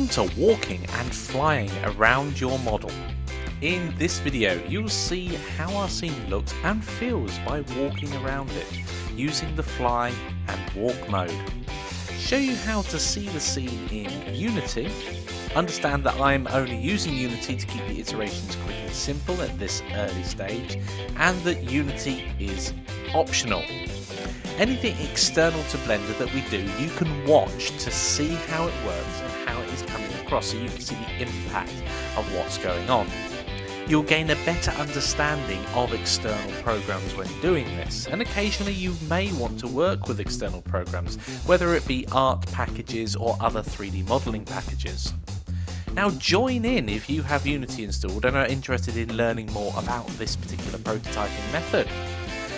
Welcome to walking and flying around your model. In this video you'll see how our scene looks and feels by walking around it, using the fly and walk mode. Show you how to see the scene in Unity, understand that I'm only using Unity to keep the iterations quick and simple at this early stage, and that Unity is optional. Anything external to Blender that we do, you can watch to see how it works and how it is coming across, so you can see the impact of what's going on. You'll gain a better understanding of external programs when doing this, and occasionally you may want to work with external programs, whether it be art packages or other 3D modelling packages. Now join in if you have Unity installed and are interested in learning more about this particular prototyping method.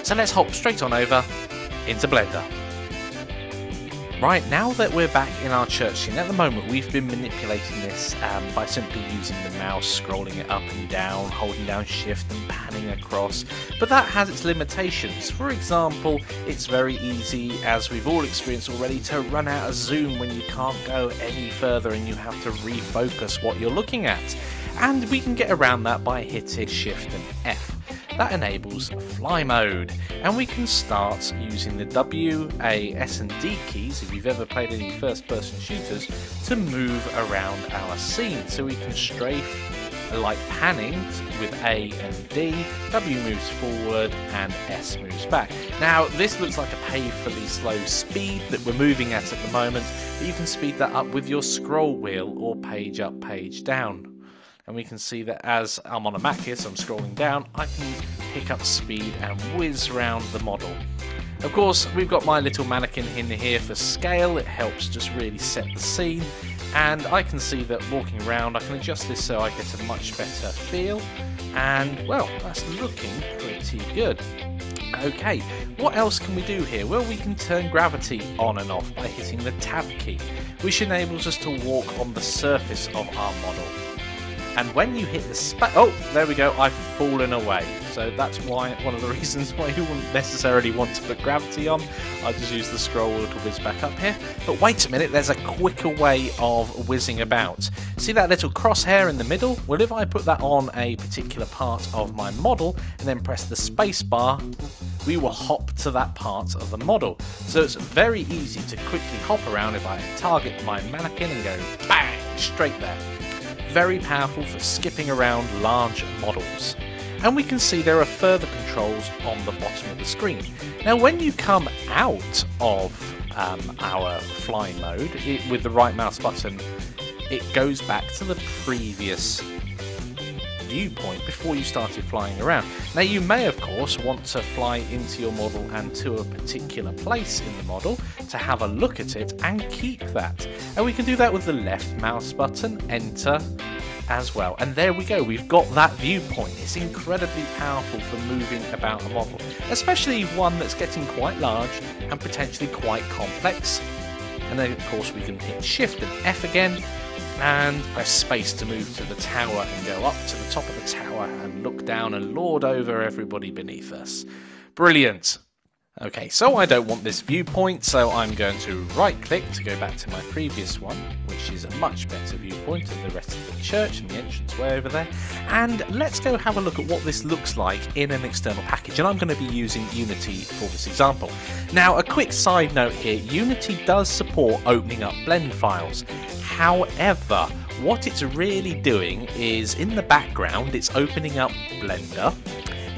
So let's hop straight on over into Blender. Right, now that we're back in our church scene, at the moment we've been manipulating this by simply using the mouse, scrolling it up and down, holding down shift and panning across, but that has its limitations. For example, it's very easy, as we've all experienced already, to run out of zoom when you can't go any further and you have to refocus what you're looking at. And we can get around that by hitting shift and F. That enables fly mode, and we can start using the W, A, S and D keys, if you've ever played any first person shooters, to move around our scene. So we can strafe like panning with A and D, W moves forward and S moves back. Now this looks like a painfully slow speed that we're moving at the moment, but you can speed that up with your scroll wheel or page up, page down. And we can see that as I'm on a Mac here, so I'm scrolling down, I can pick up speed and whiz around the model. Of course, we've got my little mannequin in here for scale. It helps just really set the scene. And I can see that walking around, I can adjust this so I get a much better feel. And, well, that's looking pretty good. Okay, what else can we do here? Well, we can turn gravity on and off by hitting the Tab key, which enables us to walk on the surface of our model. And when you hit the space, oh, there we go, I've fallen away. So that's why, one of the reasons why you wouldn't necessarily want to put gravity on. I'll just use the scroll wheel to whiz back up here. But wait a minute, there's a quicker way of whizzing about. See that little crosshair in the middle? Well, if I put that on a particular part of my model and then press the space bar, we will hop to that part of the model. So it's very easy to quickly hop around if I target my mannequin and go bang, straight there. Very powerful for skipping around large models. And we can see there are further controls on the bottom of the screen. Now when you come out of our fly mode, with the right mouse button, it goes back to the previous viewpoint before you started flying around. Now you may of course want to fly into your model and to a particular place in the model to have a look at it and keep that. And we can do that with the left mouse button, enter as well. And there we go, we've got that viewpoint. It's incredibly powerful for moving about a model, especially one that's getting quite large and potentially quite complex. And then of course we can hit shift and F again and press space to move to the tower and go up to the top of the tower and look down and lord over everybody beneath us. Brilliant! Okay, so I don't want this viewpoint, so I'm going to right click to go back to my previous one, which is a much better viewpoint of the rest of the church and the entrance way over there. And let's go have a look at what this looks like in an external package, and I'm going to be using Unity for this example. Now, a quick side note here, Unity does support opening up blend files. However, what it's really doing is, in the background, it's opening up Blender,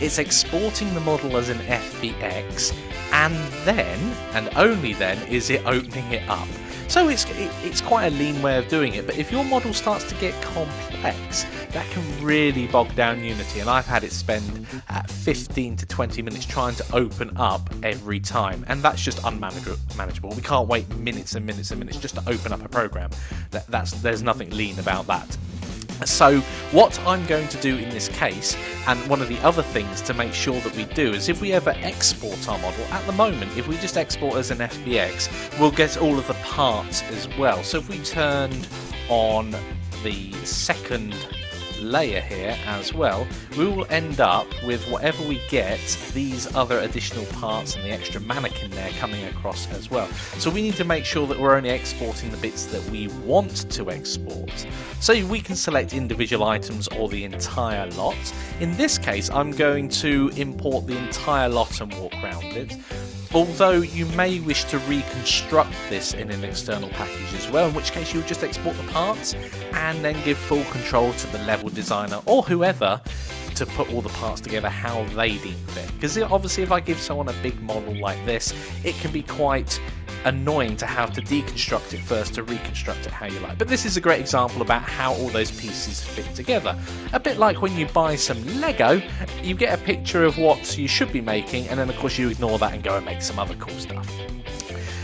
it's exporting the model as an FBX, and then, and only then, is it opening it up. So it's quite a lean way of doing it, but if your model starts to get complex, that can really bog down Unity, and I've had it spend 15 to 20 minutes trying to open up every time, and that's just unmanageable. We can't wait minutes and minutes and minutes just to open up a program. There's nothing lean about that. So what I'm going to do in this case, and one of the other things to make sure that we do, is if we ever export our model, at the moment if we just export as an FBX, we'll get all of the parts as well. So if we turned on the second layer here as well, we will end up with whatever we get, these other additional parts and the extra mannequin there coming across as well. So we need to make sure that we're only exporting the bits that we want to export. So we can select individual items or the entire lot. In this case, I'm going to import the entire lot and walk around it. Although you may wish to reconstruct this in an external package as well, in which case you would just export the parts and then give full control to the level designer or whoever to put all the parts together how they deem fit. Because obviously if I give someone a big model like this, it can be quite annoying to have to deconstruct it first to reconstruct it how you like. But this is a great example about how all those pieces fit together. A bit like when you buy some Lego, you get a picture of what you should be making, and then of course you ignore that and go and make some other cool stuff.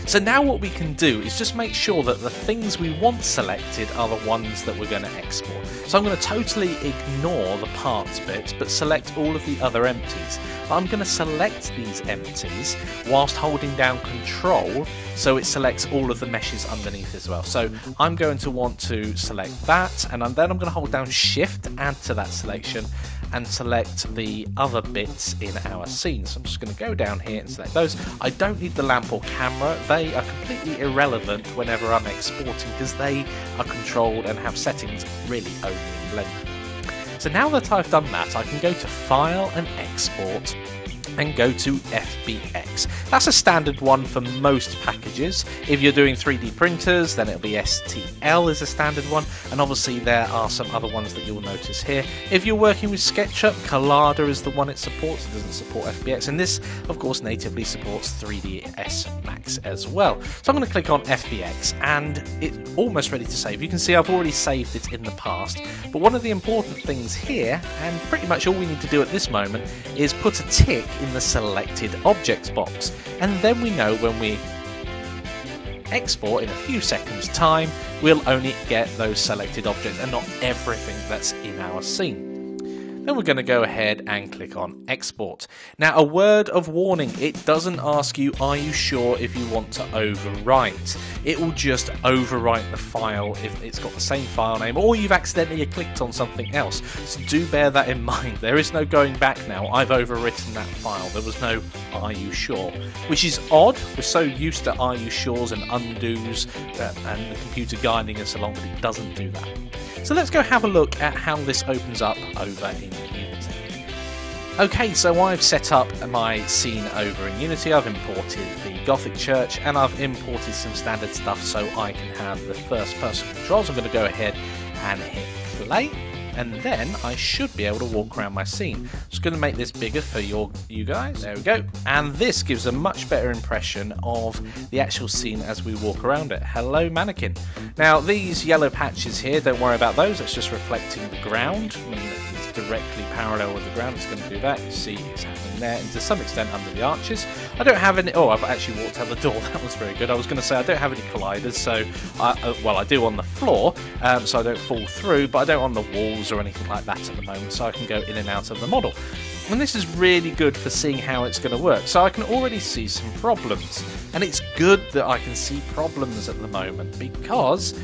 So now what we can do is just make sure that the things we want selected are the ones that we're going to export. So I'm going to totally ignore the parts bit, but select all of the other empties. But I'm going to select these empties whilst holding down Control, so it selects all of the meshes underneath as well. So I'm going to want to select that, and then I'm going to hold down Shift, add to that selection, and select the other bits in our scene. So I'm just going to go down here and select those. I don't need the lamp or camera. They are completely irrelevant whenever I'm exporting because they are controlled and have settings really only in Blender. So now that I've done that, I can go to File and Export and go to FBX. That's a standard one for most packages. If you're doing 3D printers, then it'll be STL is a standard one, and obviously there are some other ones that you'll notice here. If you're working with SketchUp, Collada is the one it supports. It doesn't support FBX, and this of course natively supports 3ds Max as well. So I'm going to click on FBX and it's almost ready to save. You can see I've already saved it in the past, but one of the important things here, and pretty much all we need to do at this moment, is put a tick in the selected objects box, and then we know when we export in a few seconds time we'll only get those selected objects and not everything that's in our scene. Then we're going to go ahead and click on Export. Now, a word of warning, it doesn't ask you, are you sure if you want to overwrite? It will just overwrite the file if it's got the same file name or you've accidentally clicked on something else. So do bear that in mind. There is no going back now. I've overwritten that file. There was no are you sure? Which is odd. We're so used to are you sures and undos and the computer guiding us along, but it doesn't do that. So let's go have a look at how this opens up over in Unity. Okay, so I've set up my scene over in Unity. I've imported the Gothic church and I've imported some standard stuff so I can have the first person controls. I'm going to go ahead and hit play, and then I should be able to walk around my scene. Just going to make this bigger for you guys. There we go. And this gives a much better impression of the actual scene as we walk around it. Hello, mannequin. Now, these yellow patches here, don't worry about those. It's just reflecting the ground. When it's directly parallel with the ground, it's going to do that. You see it's happening there, and to some extent under the arches. I don't have any... Oh, I've actually walked out the door. That was very good. I was going to say I don't have any colliders, so... well, I do on the floor, so I don't fall through, but I don't on the walls or anything like that at the moment, so I can go in and out of the model. And this is really good for seeing how it's going to work. So I can already see some problems, and it's good that I can see problems at the moment because,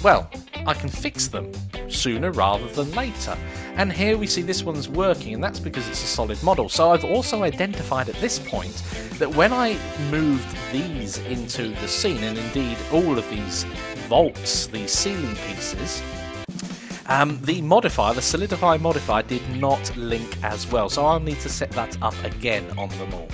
well, I can fix them sooner rather than later. And here we see this one's working, and that's because it's a solid model. So I've also identified at this point that when I moved these into the scene, and indeed all of these vaults, these ceiling pieces, the modifier, the solidify modifier, did not link as well, so I'll need to set that up again on them all.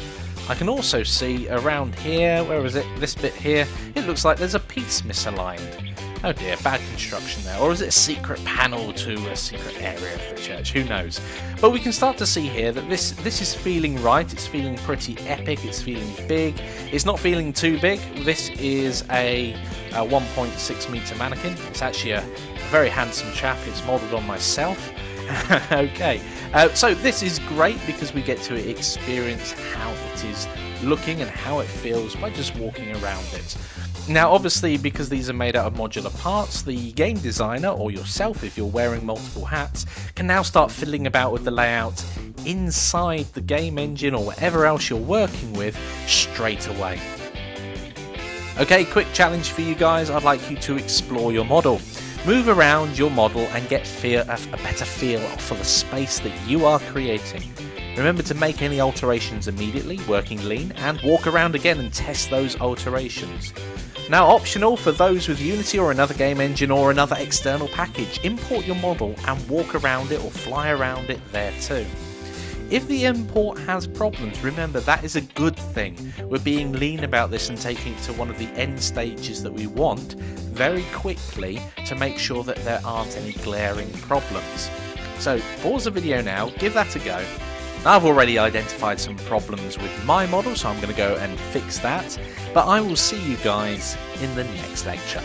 I can also see around here, where is it, this bit here, it looks like there's a piece misaligned. Oh dear, bad construction there. Or is it a secret panel to a secret area of the church? Who knows? But we can start to see here that this is feeling right. It's feeling pretty epic. It's feeling big. It's not feeling too big. This is a 1.6 meter mannequin. It's actually a very handsome chap. It's modelled on myself. Okay, so this is great because we get to experience how it is looking and how it feels by just walking around it. Now obviously, because these are made out of modular parts, the game designer, or yourself if you're wearing multiple hats, can now start fiddling about with the layout inside the game engine or whatever else you're working with straight away. Okay, quick challenge for you guys. I'd like you to explore your model. Move around your model and get a better feel for the space that you are creating. Remember to make any alterations immediately, working lean, and walk around again and test those alterations. Now, optional for those with Unity or another game engine or another external package, import your model and walk around it or fly around it there too. If the import has problems, remember that is a good thing. We're being lean about this and taking it to one of the end stages that we want very quickly to make sure that there aren't any glaring problems. So pause the video now, give that a go. I've already identified some problems with my model, so I'm going to go and fix that. But I will see you guys in the next lecture.